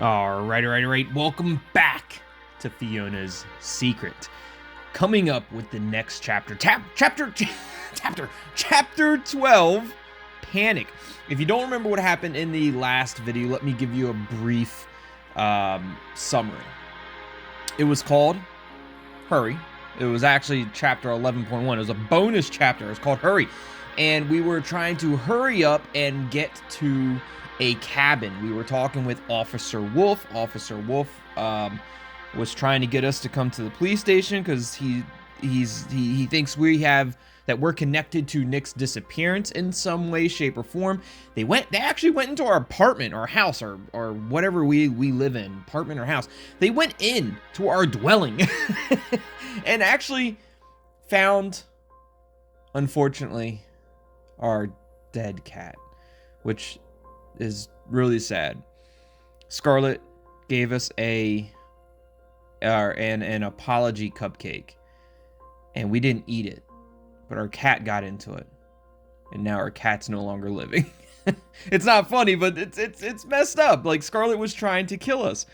All right. Welcome back to Fiona's Secret. Coming up with the next chapter, chapter 12, Panic. If you don't remember what happened in the last video, let me give you a brief summary. It was called Hurry. It was actually chapter 11.1. It was a bonus chapter. It was called Hurry. And we were trying to hurry up and get to a cabin. We were talking with Officer Wolf. Officer Wolf was trying to get us to come to the police station because he thinks that we're connected to Nick's disappearance in some way, shape, or form. They actually went into our apartment or house or whatever we live in, apartment or house. They went in to our dwelling and actually found, unfortunately, our dead cat, which is really sad. Scarlet gave us an apology cupcake, and we didn't eat it, but our cat got into it, and now our cat's no longer living. It's not funny, but it's messed up. Like, Scarlet was trying to kill us,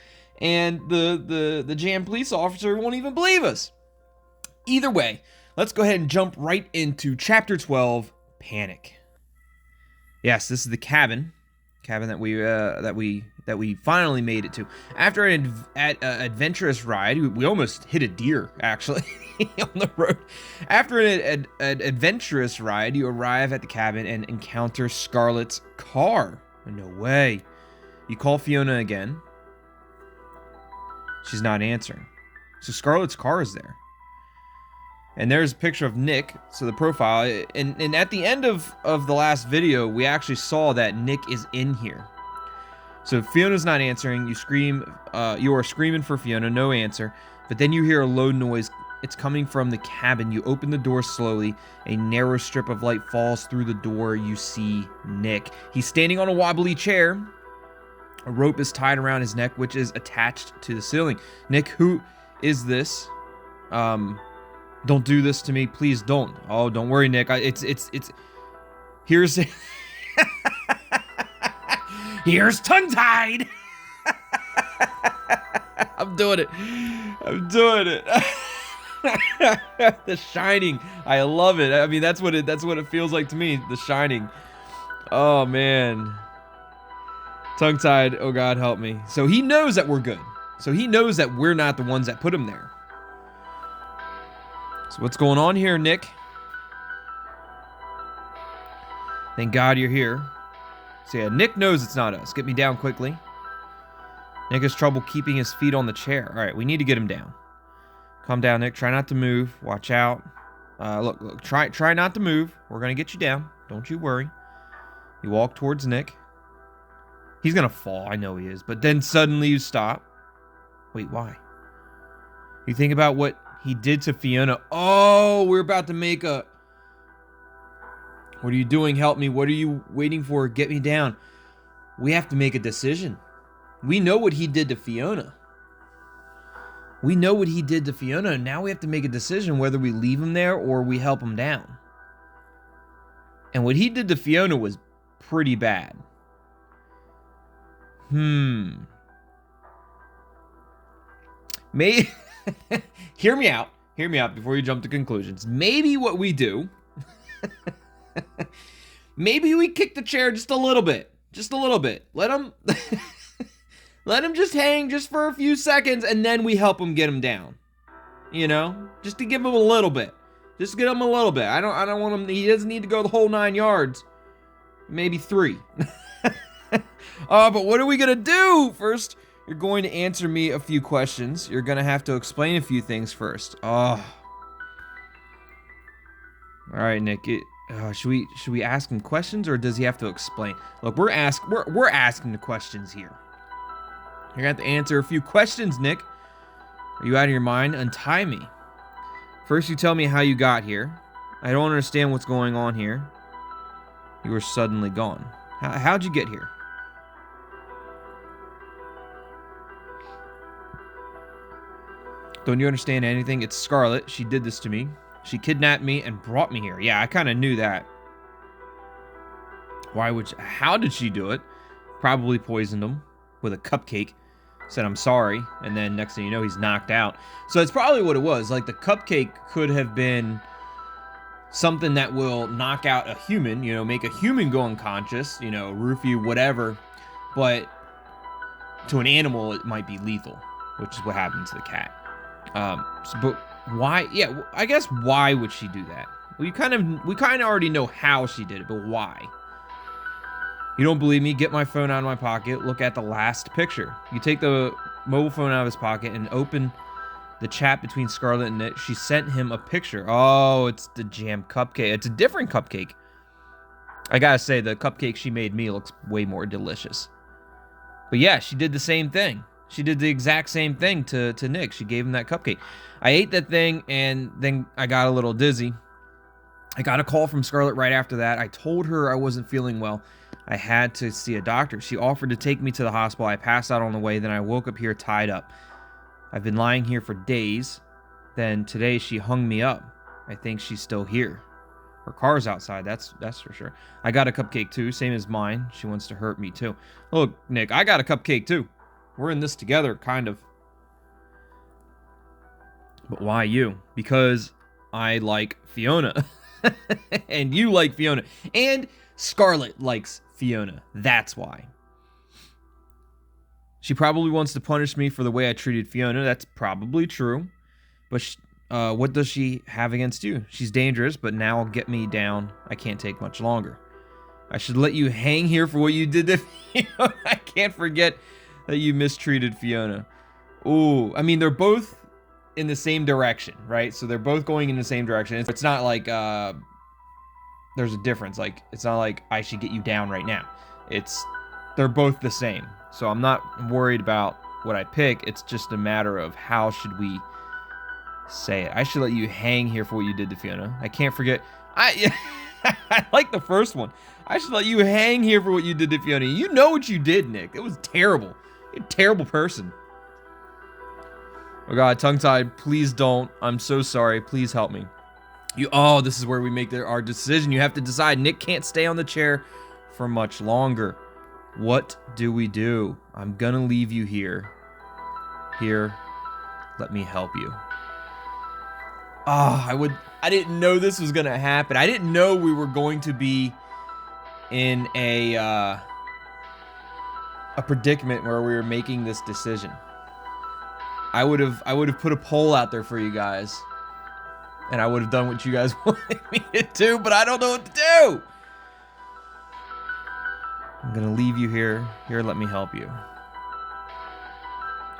and the Jam police officer won't even believe us. Either way, let's go ahead and jump right into chapter 12, Panic. Yes, this is the cabin that we finally made it to. After an adventurous ride, we almost hit a deer, actually, on the road. After an adventurous ride, you arrive at the cabin and encounter Scarlet's car. No way. You call Fiona again. She's not answering. So Scarlet's car is there. And there's a picture of Nick, so the profile, and at the end of the last video, we actually saw that Nick is in here. So if Fiona's not answering, you are screaming for Fiona, no answer, but then you hear a low noise. It's coming from the cabin. You open the door slowly. A narrow strip of light falls through the door. You see Nick. He's standing on a wobbly chair. A rope is tied around his neck, which is attached to the ceiling. Nick, who is this? Don't do this to me, please don't. Oh, don't worry, Nick. Here's here's tongue-tied. I'm doing it. The Shining. I love it. I mean, that's what it feels like to me. The Shining. Oh man. Tongue-tied. Oh God, help me. So he knows that we're good. So he knows that we're not the ones that put him there. So what's going on here, Nick? Thank God you're here. So yeah, Nick knows it's not us. Get me down quickly. Nick has trouble keeping his feet on the chair. All right, we need to get him down. Calm down, Nick. Try not to move. Watch out. Look. Try not to move. We're gonna get you down. Don't you worry. You walk towards Nick. He's gonna fall. I know he is. But then suddenly you stop. Wait, why? You think about what he did to Fiona. Oh, we're about to make a... What are you doing? Help me. What are you waiting for? Get me down. We have to make a decision. We know what he did to Fiona. And now we have to make a decision whether we leave him there or we help him down. And what he did to Fiona was pretty bad. Hear me out before you jump to conclusions. Maybe what we do, maybe we kick the chair just a little bit. Let him just hang just for a few seconds, and then we help him get him down. You know, just to give him a little bit. Just get him a little bit. I don't want him. He doesn't need to go the whole 9 yards. Maybe 3. But what are we gonna do first? You're going to answer me a few questions. You're going to have to explain a few things first. Oh. All right, Nick. Should we ask him questions, or does he have to explain? Look, we're asking the questions here. You're going to have to answer a few questions, Nick. Are you out of your mind? Untie me. First, you tell me how you got here. I don't understand what's going on here. You were suddenly gone. How'd you get here? Don't you understand anything? It's Scarlet. She did this to me. She kidnapped me and brought me here. Yeah, I kind of knew that. How did she do it? Probably poisoned him with a cupcake. said, "I'm sorry," and then next thing you know, he's knocked out. So it's probably what it was. Like, the cupcake could have been something that will knock out a human, you know, make a human go unconscious, you know, roofie, whatever. But to an animal, it might be lethal, which is what happened to the cat. But why? Yeah, I guess why would she do that? Well, we kind of already know how she did it, but why? You don't believe me? Get my phone out of my pocket. Look at the last picture. You take the mobile phone out of his pocket and open the chat between Scarlet and Nick. She sent him a picture. Oh, it's the jam cupcake. It's a different cupcake. I gotta say, the cupcake she made me looks way more delicious. But yeah, she did the same thing. She did the exact same thing to Nick. She gave him that cupcake. I ate that thing, and then I got a little dizzy. I got a call from Scarlet right after that. I told her I wasn't feeling well. I had to see a doctor. She offered to take me to the hospital. I passed out on the way. Then I woke up here tied up. I've been lying here for days. Then today she hung me up. I think she's still here. Her car's outside, that's for sure. I got a cupcake too, same as mine. She wants to hurt me too. Look, Nick, I got a cupcake too. We're in this together, kind of. But why you? Because I like Fiona. And you like Fiona. And Scarlet likes Fiona. That's why. She probably wants to punish me for the way I treated Fiona. That's probably true. But what does she have against you? She's dangerous, but now I'll get me down. I can't take much longer. I should let you hang here for what you did to Fiona. I can't forget that you mistreated Fiona. Ooh, I mean, they're both in the same direction, right? So they're both going in the same direction. It's not like there's a difference. Like, it's not like I should get you down right now. They're both the same. So I'm not worried about what I pick. It's just a matter of how should we say it. I should let you hang here for what you did to Fiona. I can't forget. I like the first one. I should let you hang here for what you did to Fiona. You know what you did, Nick. It was terrible. You're a terrible person. Oh God, tongue-tied. Please don't. I'm so sorry. Please help me. Oh, this is where we make our decision. You have to decide. Nick can't stay on the chair for much longer. What do we do? I'm gonna leave you here. Here, let me help you. Oh, I didn't know this was gonna happen. I didn't know we were going to be in a predicament where we were making this decision. I would have put a poll out there for you guys, and I would have done what you guys wanted me to do, but I don't know what to do. I'm gonna leave you here. Here, let me help you.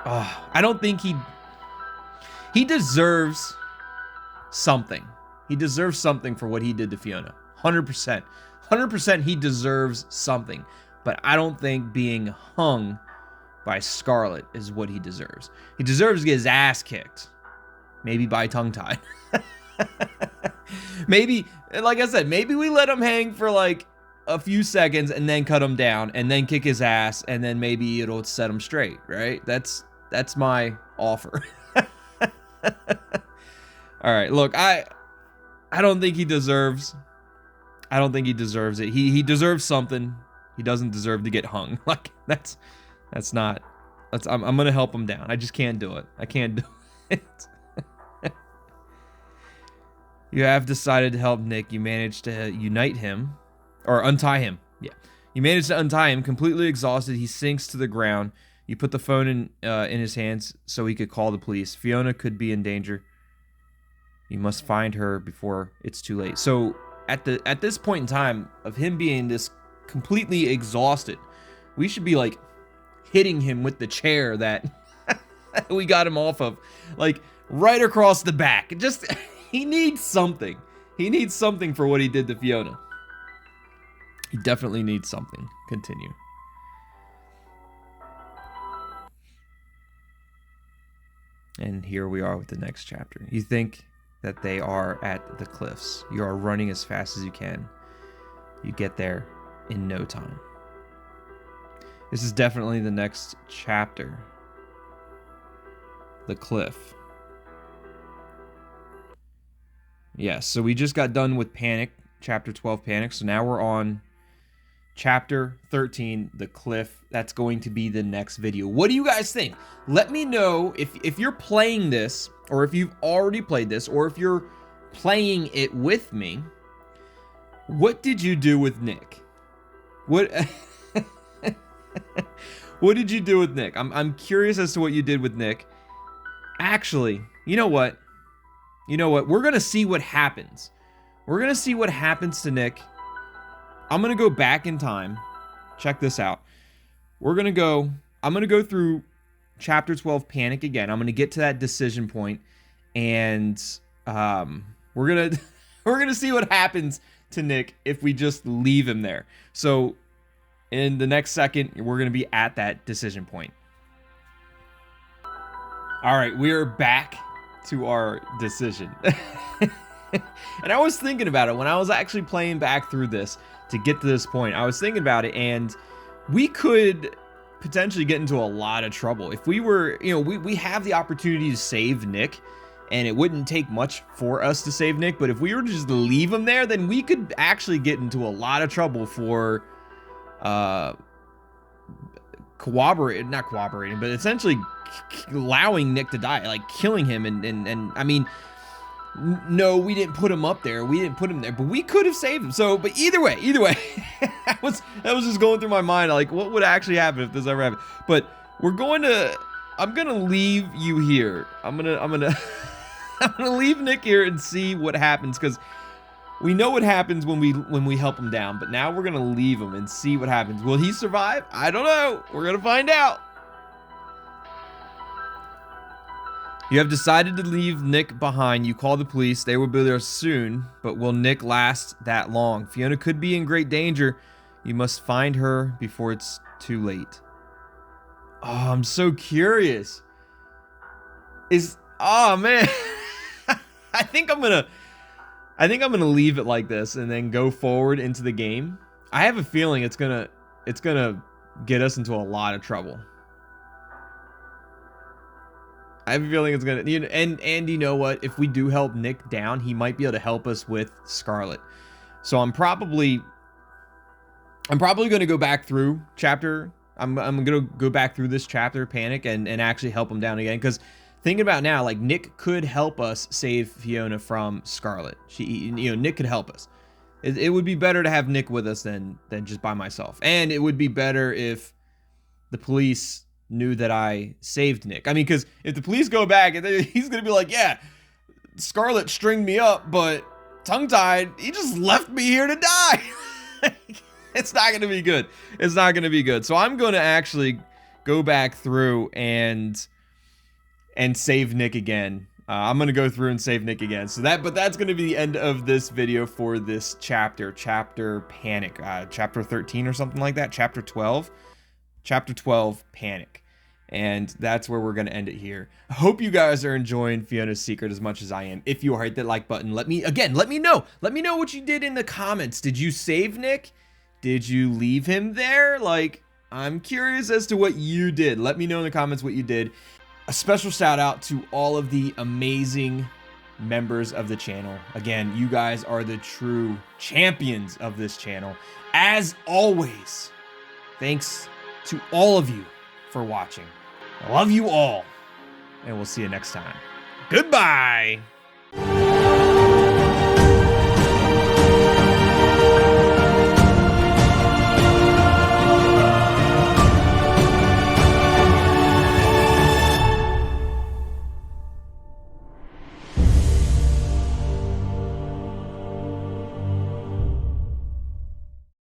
Oh, I don't think he deserves something. He deserves something for what he did to Fiona. 100%. 100% he deserves something. But I don't think being hung by Scarlet is what he deserves. He deserves to get his ass kicked. Maybe by tongue-tied. Maybe, like I said, maybe we let him hang for like a few seconds and then cut him down and then kick his ass and then maybe it'll set him straight, right? That's my offer. All right, look, I don't think he deserves. I don't think he deserves it. He deserves something. He doesn't deserve to get hung. Like that's not. I'm gonna help him down. I just can't do it. I can't do it. You have decided to help Nick. You managed to unite him, or untie him. Yeah, you managed to untie him. Completely exhausted, he sinks to the ground. You put the phone in his hands so he could call the police. Fiona could be in danger. You must find her before it's too late. So at this point in time of him being this completely exhausted, we should be like hitting him with the chair that we got him off of, like right across the back. Just he needs something. He needs something for what he did to Fiona. He definitely needs something. Continue. And here we are with the next chapter. You think that they are at the cliffs. You are running as fast as you can. You get there in no time. This is definitely the next chapter. The cliff. Yes, so we just got done with Panic, chapter 12 Panic. So now we're on Chapter 13, The Cliff. That's going to be the next video. What do you guys think? Let me know if you're playing this, or if you've already played this, or if you're playing it with me. What did you do with Nick? What what did you do with Nick? I'm curious as to what you did with Nick. Actually, you know what? You know what? We're gonna see what happens. We're gonna see what happens to Nick. I'm gonna go back in time. Check this out. I'm gonna go through chapter 12, Panic again. I'm gonna get to that decision point, and we're gonna see what happens to Nick if we just leave him there. So in the next second, we're gonna be at that decision point. All right, we are back to our decision. And I was thinking about it when I was actually playing back through this to get to this point. I was thinking about it, and we could potentially get into a lot of trouble if we were, we have the opportunity to save Nick, and it wouldn't take much for us to save Nick. But if we were to just leave him there, then we could actually get into a lot of trouble for not cooperating, but essentially allowing Nick to die, like killing him. And I mean, no, we didn't put him up there. We didn't put him there, but we could have saved him. So, but either way, that was just going through my mind, like what would actually happen if this ever happened. But I'm gonna leave you here. I'm gonna leave Nick here and see what happens, because we know what happens when we help him down. But now we're gonna leave him and see what happens. Will he survive? I don't know. We're gonna find out. You have decided to leave Nick behind. You call the police. They will be there soon, but will Nick last that long? Fiona could be in great danger. You must find her before it's too late. Oh, I'm so curious. Oh man. I think I'm gonna leave it like this and then go forward into the game. I have a feeling it's gonna get us into a lot of trouble. I have a feeling it's gonna, and you know what? If we do help Nick down, he might be able to help us with Scarlet. So I'm probably gonna go back through chapter. I'm gonna go back through this chapter, Panic, and actually help him down again. Because thinking about now, like Nick could help us save Fiona from Scarlet. Nick could help us. It would be better to have Nick with us than just by myself. And it would be better if the police knew that I saved Nick. I mean, because if the police go back, he's gonna be like, yeah, Scarlet stringed me up, but tongue-tied, he just left me here to die. It's not gonna be good. It's not gonna be good. So I'm gonna actually go back through and save Nick again. I'm gonna go through and save Nick again. So that's gonna be the end of this video for this chapter Panic, chapter 13 or something like that. Chapter 12, Panic. And that's where we're going to end it here. I hope you guys are enjoying Fiona's Secret as much as I am. If you are, hit that like button. Let me know. Let me know what you did in the comments. Did you save Nick? Did you leave him there? Like, I'm curious as to what you did. Let me know in the comments what you did. A special shout out to all of the amazing members of the channel. Again, you guys are the true champions of this channel. As always, thanks to all of you for watching. I love you all, and we'll see you next time. Goodbye.